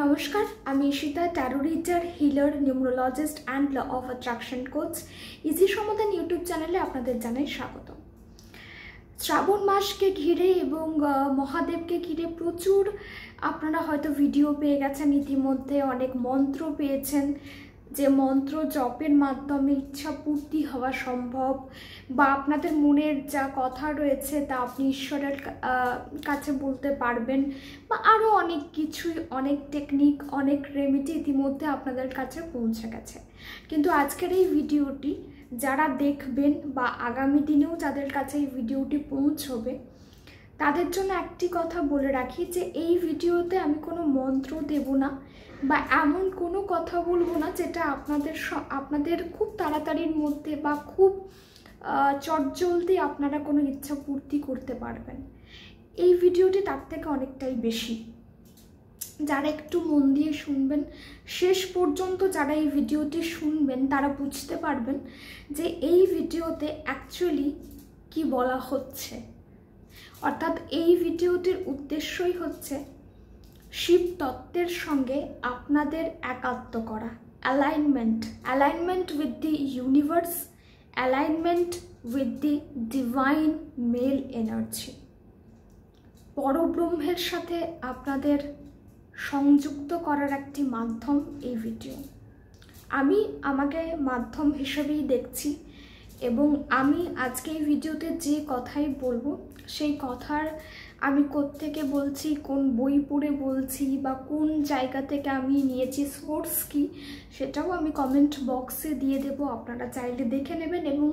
নমস্কার, আমি Ishita, tarot reader, healer, numerologist and law of attraction coach. Easy সমাধান YouTube চ্যানেলে আপনাদের জানাই স্বাগত। শ্রাবণ মাসকে ঘিরে এবং মহাদেবকে ঘিরে প্রচুর আপনারা হয়তো ভিডিও পেয়ে গেছেন, ইতিমধ্যে অনেক মন্ত্র পেয়েছেন, যে মন্ত্র জপের মাধ্যমে ইচ্ছা পূর্তি হওয়া সম্ভব, বা আপনাদের মনের যা কথা রয়েছে তা আপনি ঈশ্বরের কাছে বলতে পারবেন, বা আরও অনেক কিছুই, অনেক টেকনিক, অনেক রেমেডি ইতিমধ্যে আপনাদের কাছে পৌঁছে গেছে। কিন্তু আজকের এই ভিডিওটি যারা দেখবেন বা আগামী দিনেও যাদের কাছে এই ভিডিওটি পৌঁছবে, তাদের জন্য একটি কথা বলে রাখি যে এই ভিডিওতে আমি কোনো মন্ত্র দেব না বা এমন কোনো কথা বলবো না যেটা আপনাদের খুব তাড়াতাড়ির মধ্যে বা খুব চটজলদি আপনারা কোনো ইচ্ছা পূর্তি করতে পারবেন। এই ভিডিওটি তার থেকে অনেকটাই বেশি। যারা একটু মন দিয়ে শুনবেন, শেষ পর্যন্ত যারা এই ভিডিওটি শুনবেন তারা বুঝতে পারবেন যে এই ভিডিওতে অ্যাকচুয়ালি কি বলা হচ্ছে। অর্থাৎ এই ভিডিওটির উদ্দেশ্যই হচ্ছে শিব তত্ত্বের সঙ্গে আপনাদের একাত্ম করা, alignment with the universe, alignment with the divine male energy. পরব্রহ্মের সাথে আপনাদের সংযুক্ত করার একটি মাধ্যম এই ভিডিও। আমি আমাকে মাধ্যম হিসেবেই দেখছি এবং আমি আজকে এই ভিডিওতে যে কথাই বলবো সেই কথার আমি কোত্থেকে বলছি, কোন বই পড়ে বলছি বা কোন জায়গা থেকে আমি নিয়েছি, সোর্স কি, সেটাও আমি কমেন্ট বক্সে দিয়ে দেব। আপনারা চাইলে দেখে নেবেন। এবং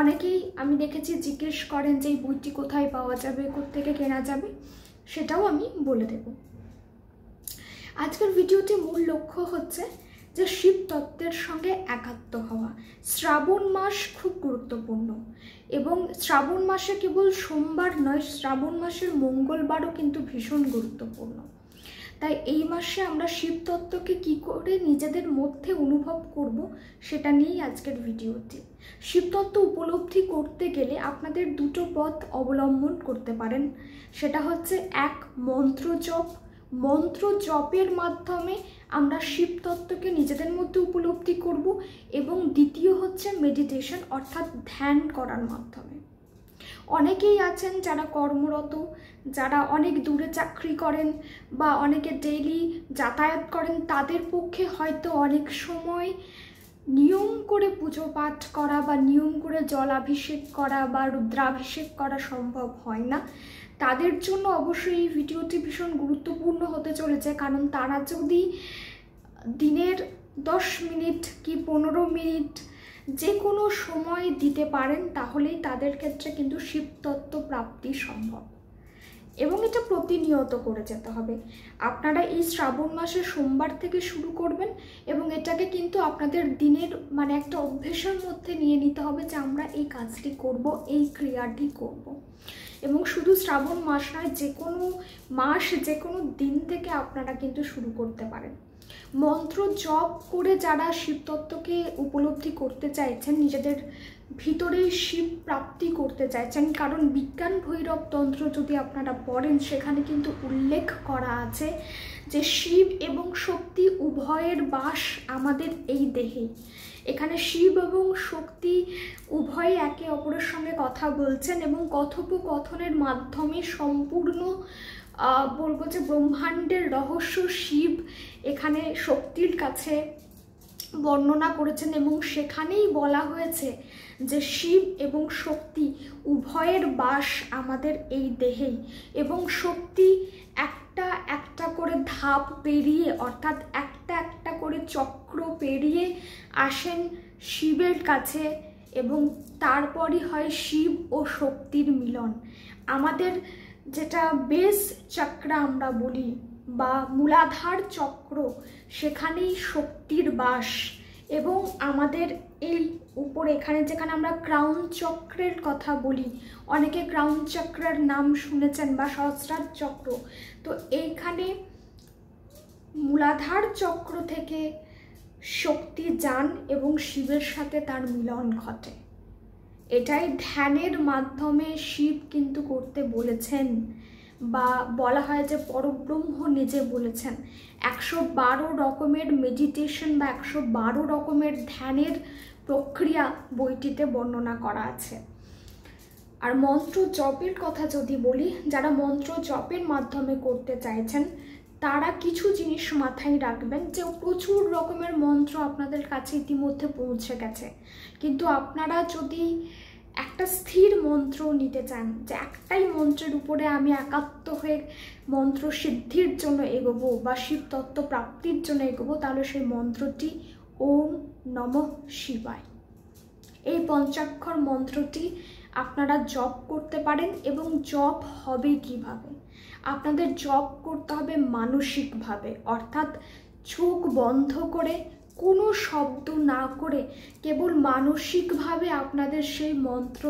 অনেকেই আমি দেখেছি জিজ্ঞেস করেন যে এই বইটি কোথায় পাওয়া যাবে, কোত্থেকে কেনা যাবে, সেটাও আমি বলে দেব। আজকের ভিডিওতে মূল লক্ষ্য হচ্ছে যে শিব তত্ত্বের সঙ্গে একাত্ম হওয়া। শ্রাবণ মাস খুব গুরুত্বপূর্ণ এবং শ্রাবণ মাসে কেবল সোমবার নয়, শ্রাবণ মাসের মঙ্গলবারও কিন্তু ভীষণ গুরুত্বপূর্ণ। তাই এই মাসে আমরা শিব তত্ত্বকে কী করে নিজেদের মধ্যে অনুভব করব সেটা নিয়েই আজকের ভিডিওটি। শিব তত্ত্ব উপলব্ধি করতে গেলে আপনাদের দুটো পথ অবলম্বন করতে পারেন। সেটা হচ্ছে এক, মন্ত্র জপের মাধ্যমে আমরা শিব তত্ত্বকে নিজেদের মধ্যে উপলব্ধি করব, এবং দ্বিতীয় হচ্ছে মেডিটেশন অর্থাৎ ধ্যান করার মাধ্যমে। অনেকেই আছেন যারা কর্মরত, যারা অনেক দূরে চাকরি করেন বা অনেকে ডেইলি যাতায়াত করেন, তাদের পক্ষে হয়তো অনেক সময় নিয়ম করে পুজো পাঠ করা বা নিয়ম করে জলাভিষেক করা বা রুদ্রাভিষেক করা সম্ভব হয় না। তাদের জন্য অবশ্যই এই ভিডিওটি ভীষণ গুরুত্বপূর্ণ হতে চলেছে, কারণ তারা যদি দিনের 10 মিনিট কি 15 মিনিট যে কোনো সময় দিতে পারেন তাহলেই তাদের ক্ষেত্রে কিন্তু শিব তত্ত্ব প্রাপ্তি সম্ভব। এবং এটা প্রতিনিয়ত করে যেতে হবে। আপনারা এই শ্রাবণ মাসে সোমবার থেকে শুরু করবেন এবং এটাকে কিন্তু আপনাদের দিনের একটা অভ্যেসের মধ্যে নিয়ে নিতে হবে যে আমরা এই কাজটি করব, এই ক্রিয়াটি করব। এবং শুধু শ্রাবণ মাস নয়, যে কোনো মাস, যে কোনো দিন থেকে আপনারা কিন্তু শুরু করতে পারেন। মন্ত্র জপ করে যারা শিবতত্ত্বকে উপলব্ধি করতে চাইছেন, নিজেদের ভিতরে শিব প্রাপ্তি করতে চাইছেন, কারণ বিজ্ঞান ভৈরব তন্ত্র যদি আপনারা পড়েন সেখানে কিন্তু উল্লেখ করা আছে যে শিব এবং শক্তি উভয়ের বাস আমাদের এই দেহেই। এখানে শিব এবং শক্তি উভয়ে একে অপরের সঙ্গে কথা বলছেন এবং কথোপকথনের মাধ্যমে সম্পূর্ণ বলবো যে ব্রহ্মাণ্ডের রহস্য শিব এখানে শক্তির কাছে বর্ণনা করেছেন। এবং সেখানেই বলা হয়েছে যে শিব এবং শক্তি উভয়ের বাস আমাদের এই দেহেই, এবং শক্তি একটা একটা করে ধাপ পেরিয়ে, অর্থাৎ একটা একটা করে চক্র পেরিয়ে আসেন শিবের কাছে, এবং তারপরই হয় শিব ও শক্তির মিলন। আমাদের যেটা বেস চক্র আমরা বলি বা মূলাধার চক্র, সেখানেই শক্তির বাস। এবং আমাদের এই উপরে যেখানে আমরা ক্রাউন চক্রের কথা বলি, অনেকে ক্রাউন চক্রের নাম শুনেছেন বা সহস্রার চক্র, তো এইখানে মূলাধার চক্র থেকে শক্তি যান এবং শিবের সাথে তার মিলন ঘটে। এটাই ধ্যানের মাধ্যমে শিব কিন্তু করতে বলেছেন। বা বলা হয় যে পরব্রহ্ম নিজে বলেছেন 112 রকমের মেডিটেশন বা 112 রকমের ধ্যানের প্রক্রিয়া বইটিতে বর্ণনা করা আছে। আর মন্ত্র জপের কথা যদি বলি, যারা মন্ত্র জপের মাধ্যমে করতে চাইছেন তারা কিছু জিনিস মাথায় রাখবেন, যে প্রচুর রকমের মন্ত্র আপনাদের কাছে ইতিমধ্যে পৌঁছে গেছে, কিন্তু আপনারা যদি একটা স্থির মন্ত্র নিতে চান, যে একটাই মন্ত্রের উপরে আমি একাত্ম হয়ে মন্ত্র সিদ্ধির জন্য এগোবো বা শিব তত্ত্ব প্রাপ্তির জন্য এগোবো, তাহলে সেই মন্ত্রটি ওম নমঃ শিবায়। এই পঞ্চাক্ষর মন্ত্রটি আপনারা জপ করতে পারেন। এবং জপ হবে কিভাবে? আপনাদের জপ করতে হবে মানসিকভাবে, অর্থাৎ চোখ বন্ধ করে কোনো শব্দ না করে কেবল মানসিকভাবে আপনাদের সেই মন্ত্র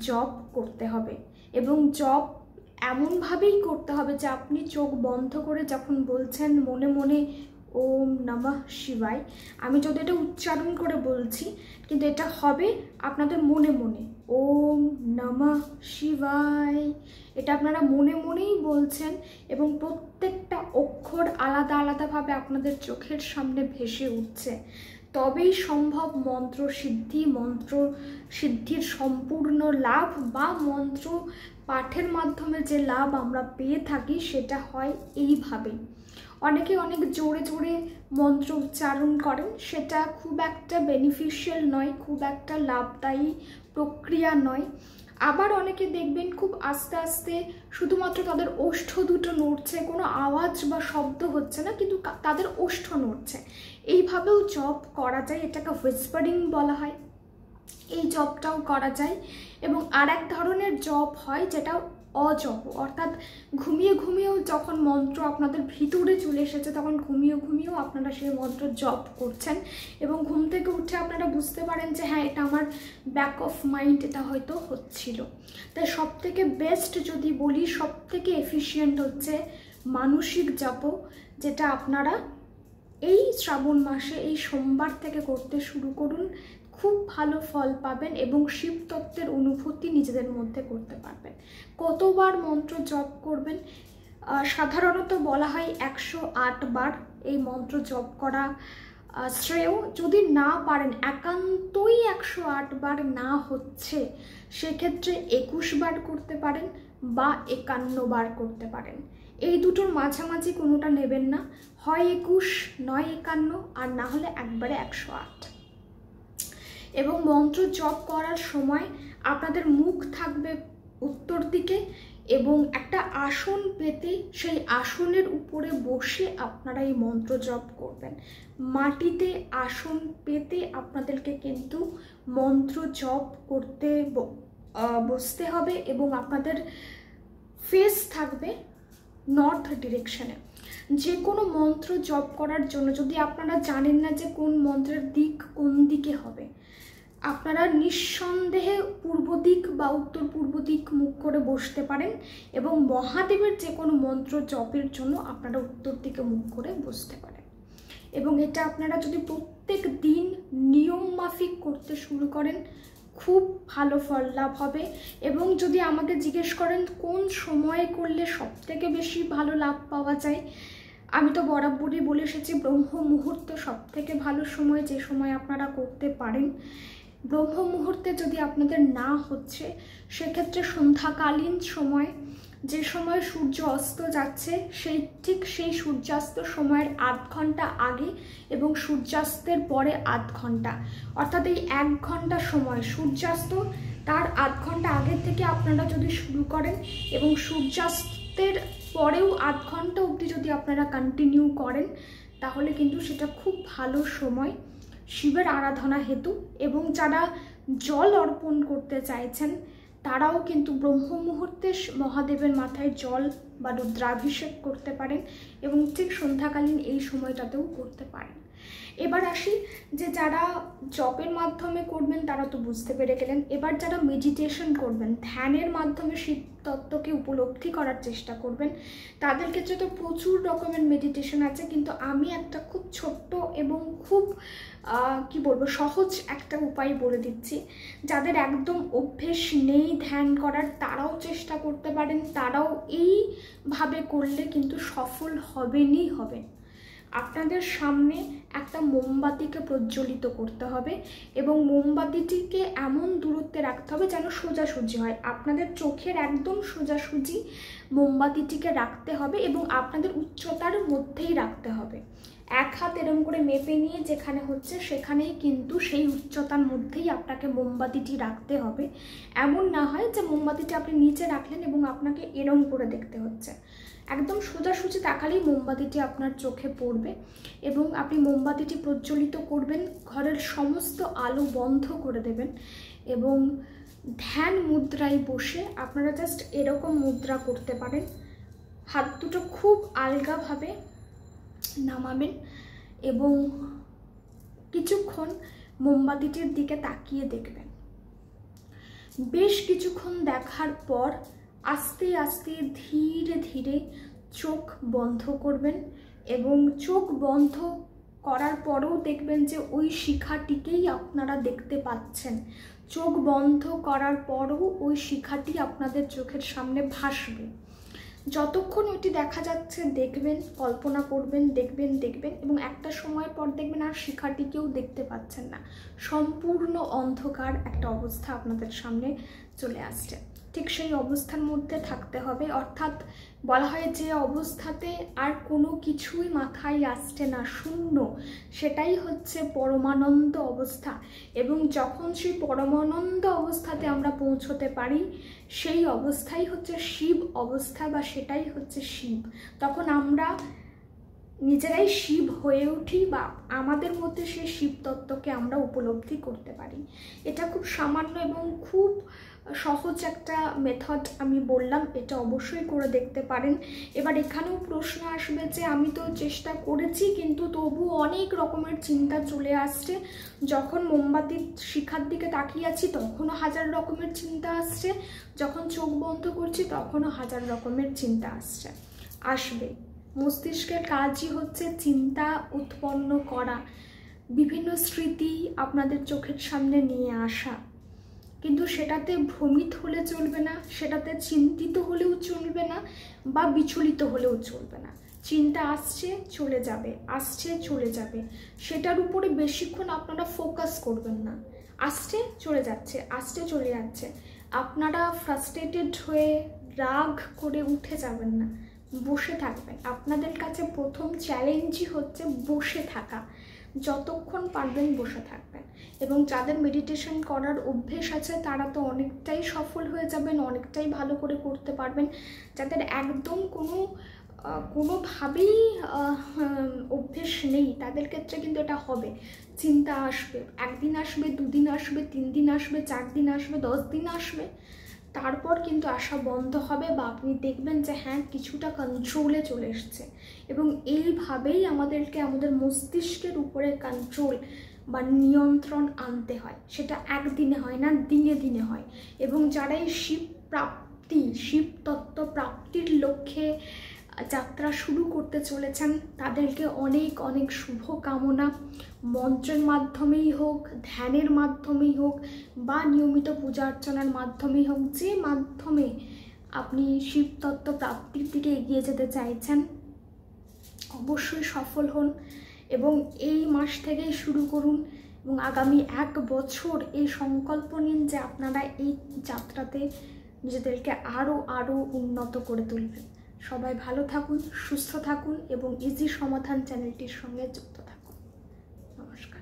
জপ করতে হবে। এবং জপ এমনভাবেই করতে হবে যে আপনি চোখ বন্ধ করে যখন বলছেন মনে মনে ওম নমঃ শিবায়, আমি যদি এটা উচ্চারণ করে বলছি, কিন্তু এটা হবে আপনাদের মনে মনে ওম নমঃ শিবায়, এটা আপনারা মনে মনেই বলছেন এবং প্রত্যেকটা অক্ষর আলাদা আলাদাভাবে আপনাদের চোখের সামনে ভেসে উঠছে। তবেই সম্ভব মন্ত্র সিদ্ধি, মন্ত্র সিদ্ধির সম্পূর্ণ লাভ বা মন্ত্র পাঠের মাধ্যমে যে লাভ আমরা পেয়ে থাকি সেটা হয় এইভাবেই। অনেকে অনেক জোরে জোরে মন্ত্র উচ্চারণ করেন, সেটা খুব একটা বেনিফিশিয়াল নয়, খুব একটা লাভদায়ী প্রক্রিয়া নয়। আবার অনেকে দেখবেন খুব আস্তে আস্তে শুধুমাত্র তাদের ওষ্ঠ দুটো নড়ছে, কোনো আওয়াজ বা শব্দ হচ্ছে না, কিন্তু তাদের ওষ্ঠ নড়ছে। এইভাবেও জপ করা যায়, এটাকে হুইসপারিং বলা হয়, এই জপটাও করা যায়। এবং আর এক ধরনের জপ হয় যেটা অজপ, অর্থাৎ ঘুমিয়ে ঘুমিয়েও যখন মন্ত্র আপনাদের ভিতরে চলে এসেছে তখন ঘুমিয়ে ঘুমিয়েও আপনারা সেই মন্ত্র জপ করছেন এবং ঘুম থেকে উঠে আপনারা বুঝতে পারেন যে হ্যাঁ এটা আমার ব্যাক অফ মাইন্ড এটা হয়তো হচ্ছিল। তাই সব থেকে বেস্ট যদি বলি, সব থেকে এফিশিয়েন্ট হচ্ছে মানসিক জপ, যেটা আপনারা এই শ্রাবণ মাসে এই সোমবার থেকে করতে শুরু করুন। খুব ভালো ফল পাবেন এবং শিব তত্ত্বের অনুভূতি নিজেদের মধ্যে করতে পারবেন। কতবার মন্ত্র জপ করবেন? সাধারণত বলা হয় 108 বার এই মন্ত্র জপ করা শ্রেয়। যদি না পারেন, একান্তই 108 বার না হচ্ছে, সেক্ষেত্রে 21 বার করতে পারেন বা 51 বার করতে পারেন। এই দুটোর মাঝামাঝি কোনোটা নেবেন না, হয় 21 নয় 51, আর না হলে একবারে 108। এবং মন্ত্র জপ করার সময় আপনাদের মুখ থাকবে উত্তর দিকে এবং একটা আসন পেতে সেই আসনের উপরে বসে আপনারা এই মন্ত্র জপ করবেন। মাটিতে আসন পেতে আপনাদেরকে কিন্তু মন্ত্র জপ করতে বসতে হবে এবং আপনাদের ফেস থাকবে নর্থ ডিরেকশনে। যে কোনো মন্ত্র জপ করার জন্য যদি আপনারা জানেন না যে কোন মন্ত্রের দিক কোন দিকে হবে, আপনারা নিঃসন্দেহে পূর্ব দিক বা উত্তর পূর্ব দিক মুখ করে বসতে পারেন এবং মহাদেবের যে কোনো মন্ত্র জপের জন্য আপনারা উত্তর দিকে মুখ করে বসতে পারেন। এবং এটা আপনারা যদি প্রত্যেক দিন নিয়ম মাফিক করতে শুরু করেন, খুব ভালো ফল লাভ হবে। এবং যদি আমাকে জিজ্ঞেস করেন কোন সময়ে করলে সব থেকে বেশি ভালো লাভ পাওয়া যায়, আমি তো বরাবরই বলে এসেছি ব্রহ্ম মুহূর্ত সব থেকে ভালো সময়, যে সময় আপনারা করতে পারেন। ব্রহ্ম মুহূর্তে যদি আপনাদের না হচ্ছে, সেক্ষেত্রে সন্ধ্যাকালীন সময়, যে সময় সূর্য অস্ত যাচ্ছে সেই সূর্যাস্ত সময়ের 8 ঘন্টা আগে এবং সূর্যাস্তের পরে 8 ঘন্টা, অর্থাৎ এই 1 ঘন্টা সময় সূর্যাস্ত তার 8 ঘন্টা আগের থেকে আপনারা যদি শুরু করেন এবং সূর্যাস্তের পরেও 8 ঘন্টা অবধি যদি আপনারা কন্টিনিউ করেন, তাহলে কিন্তু সেটা খুব ভালো সময় শিবের আরাধনা হেতু। এবং যারা জল অর্পণ করতে চাইছেন তারাও কিন্তু ব্রহ্ম মুহূর্তে মহাদেবের মাথায় জল বা রুদ্রাভিষেক করতে পারেন এবং ঠিক সন্ধ্যাকালীন এই সময়টাতেও করতে পারেন। এবার আসি যে যারা জপের মাধ্যমে করবেন তারা তো বুঝতে পেরে গেলেন। এবার যারা মেডিটেশন করবেন, ধ্যানের মাধ্যমে শিব তত্ত্বকে উপলব্ধি করার চেষ্টা করবেন, তাদের ক্ষেত্রে তো প্রচুর রকমের মেডিটেশন আছে, কিন্তু আমি একটা খুব ছোট্ট এবং খুব কি বলবো সহজ একটা উপায় বলে দিচ্ছি। যাদের একদম অভ্যেস নেই ধ্যান করার তারাও চেষ্টা করতে পারেন, তারাও এইভাবে করলে কিন্তু সফল হবেনই হবেন। আপনাদের সামনে একটা মোমবাতিকে প্রজ্বলিত করতে হবে এবং মোমবাতিটিকে এমন দূরত্বে রাখতে হবে যেন সোজাসুজি হয়। আপনাদের চোখের একদম সোজাসুজি মোমবাতিটিকে রাখতে হবে এবং আপনাদের উচ্চতার মধ্যেই রাখতে হবে। এক হাত এরম করে মেপে নিয়ে যেখানে হচ্ছে সেখানেই কিন্তু সেই উচ্চতার মধ্যেই আপনাকে মোমবাতিটি রাখতে হবে। এমন না হয় যে মোমবাতিটি আপনি নিচে রাখলেন এবং আপনাকে এরম করে দেখতে হচ্ছে। একদম সোজাসুজি তাকালেই মোমবাতিটি আপনার চোখে পড়বে এবং আপনি মোমবাতিটি প্রজ্বলিত করবেন, ঘরের সমস্ত আলো বন্ধ করে দেবেন এবং ধ্যান মুদ্রায় বসে আপনারা জাস্ট এরকম মুদ্রা করতে পারেন। হাত দুটো খুব আলগাভাবে নামাবেন এবং কিছুক্ষণ মোমবাতিটির দিকে তাকিয়ে দেখবেন। বেশ কিছুক্ষণ দেখার পর আস্তে আস্তে ধীরে ধীরে চোখ বন্ধ করবেন এবং চোখ বন্ধ করার পরেও দেখবেন যে ওই শিখাটিকেই আপনারা দেখতে পাচ্ছেন। চোখ বন্ধ করার পরও ওই শিখাটি আপনাদের চোখের সামনে ভাসবে। যতক্ষণ ওইটি দেখা যাচ্ছে দেখবেন, কল্পনা করবেন, দেখবেন এবং একটা সময় পর দেখবেন আর শিখাটিকেও দেখতে পাচ্ছেন না, সম্পূর্ণ অন্ধকার একটা অবস্থা আপনাদের সামনে চলে আসছে। ঠিক সেই অবস্থার মধ্যে থাকতে হবে, অর্থাৎ বলা হয় যে অবস্থাতে আর কোনো কিছুই মাথায় আসছে না, শূন্য, সেটাই হচ্ছে পরমানন্দ অবস্থা। এবং যখন সেই পরমানন্দ অবস্থাতে আমরা পৌঁছতে পারি সেই অবস্থাই হচ্ছে শিব অবস্থা বা সেটাই হচ্ছে শিব। তখন আমরা নিজেরাই শিব হয়ে উঠি বা আমাদের মধ্যে সেই শিব তত্ত্বকে আমরা উপলব্ধি করতে পারি। এটা খুব সামান্য এবং খুব সহজ একটা মেথড আমি বললাম, এটা অবশ্যই করে দেখতে পারেন। এবার এখানেও প্রশ্ন আসবে যে আমি তো চেষ্টা করেছি কিন্তু তবু অনেক রকমের চিন্তা চলে আসছে, যখন মোমবাতির শিখার দিকে তাকিয়ে আছি তখনও হাজার রকমের চিন্তা আসছে, যখন চোখ বন্ধ করছি তখনও হাজার রকমের চিন্তা আসবে। মস্তিষ্কের কাজই হচ্ছে চিন্তা উৎপন্ন করা, বিভিন্ন স্মৃতি আপনাদের চোখের সামনে নিয়ে আসা, কিন্তু সেটাতে ভ্রমিত হলে চলবে না, সেটাতে চিন্তিত হলেও চলবে না বা বিচলিত হলেও চলবে না। চিন্তা আসছে চলে যাবে, আসছে চলে যাবে, সেটার উপরে বেশিক্ষণ আপনারা ফোকাস করবেন না। আসছে চলে যাচ্ছে, আসছে চলে যাচ্ছে, আপনারা ফ্রাস্ট্রেটেড হয়ে রাগ করে উঠে যাবেন না, বসে থাকবেন। আপনাদের কাছে প্রথম চ্যালেঞ্জই হচ্ছে বসে থাকা, যতক্ষণ পারবেন বসে থাকবেন। এবং যাদের মেডিটেশন করার অভ্যেস আছে তারা তো অনেকটাই সফল হয়ে যাবেন, অনেকটাই ভালো করে করতে পারবেন। যাদের একদম কোনোভাবেই অভ্যেস নেই তাদের ক্ষেত্রে কিন্তু এটা হবে। চিন্তা আসবে, একদিন আসবে, দুদিন আসবে, 3 দিন আসবে, 4 দিন আসবে, 10 দিন আসবে, তারপর কিন্তু আসা বন্ধ হবে বা আপনি দেখবেন যে হ্যাঁ কিছুটা কন্ট্রোলে চলে এসছে। এবং এইভাবেই আমাদেরকে আমাদের মস্তিষ্কের উপরে কন্ট্রোল বা নিয়ন্ত্রণ আনতে হয়। সেটা একদিনে হয় না, দিনে দিনে হয়। এবং যারা এই শিব তত্ত্ব প্রাপ্তির লক্ষ্যে যাত্রা শুরু করতে চলেছেন তাদেরকে অনেক অনেক শুভ কামনা। মন্ত্রের মাধ্যমেই হোক, ধ্যানের মাধ্যমেই হোক বা নিয়মিত পূজা অর্চনার মাধ্যমেই হোক, যে মাধ্যমে আপনি শিব তত্ত্ব প্রাপ্তির দিকে এগিয়ে যেতে চাইছেন অবশ্যই সফল হন। এবং এই মাস থেকেই শুরু করুন এবং আগামী 1 বছর এই সংকল্প নিন যে আপনারা এই যাত্রাতে নিজেদেরকে আরও উন্নত করে তুলবেন। সবাই ভালো থাকুন, সুস্থ থাকুন এবং ইজি সমাধান চ্যানেলটির সঙ্গে যুক্ত থাকুন। নমস্কার।